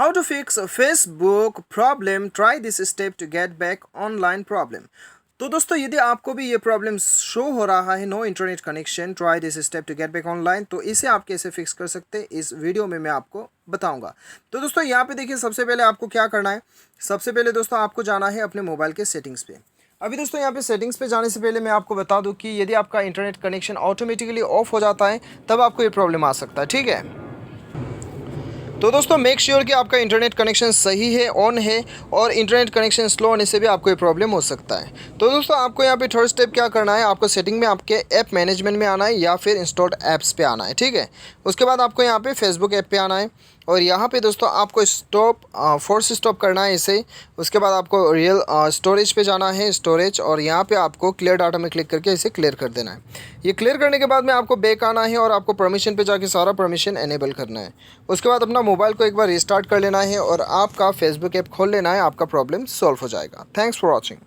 How to fix a Facebook problem? Try this step to get back online problem. तो दोस्तों यदि आपको भी ये प्रॉब्लम शो हो रहा है, no internet connection, try this step to get back online, तो इसे आप कैसे फिक्स कर सकते हैं इस वीडियो में मैं आपको बताऊंगा। तो दोस्तों यहाँ पे देखिए, सबसे पहले आपको क्या करना है। सबसे पहले दोस्तों आपको जाना है अपने मोबाइल के सेटिंग्स पे। अभी दोस्तों यहाँ पे सेटिंग्स पे जाने से पहले मैं आपको बता दूँ कि यदि आपका इंटरनेट कनेक्शन ऑटोमेटिकली ऑफ हो जाता है तब आपको ये प्रॉब्लम आ सकता है, ठीक है। तो दोस्तों मेक श्योर कि आपका इंटरनेट कनेक्शन सही है, ऑन है, और इंटरनेट कनेक्शन स्लो होने से भी आपको ये प्रॉब्लम हो सकता है। तो दोस्तों आपको यहाँ पे थर्ड स्टेप क्या करना है, आपको सेटिंग में आपके ऐप मैनेजमेंट में आना है या फिर इंस्टॉल्ड ऐप्स पे आना है, ठीक है। उसके बाद आपको यहाँ पे फेसबुक ऐप पे आना है और यहाँ पे दोस्तों आपको फोर्स स्टॉप करना है इसे। उसके बाद आपको रियल स्टोरेज पे जाना है, स्टोरेज, और यहाँ पे आपको क्लियर डाटा में क्लिक करके इसे क्लियर कर देना है। ये क्लियर करने के बाद में आपको बैक आना है और आपको परमिशन पे जाके सारा परमिशन एनेबल करना है। उसके बाद अपना मोबाइल को एक बार रिस्टार्ट कर लेना है और आपका फेसबुक ऐप खोल लेना है, आपका प्रॉब्लम सॉल्व हो जाएगा। Thanks for watching.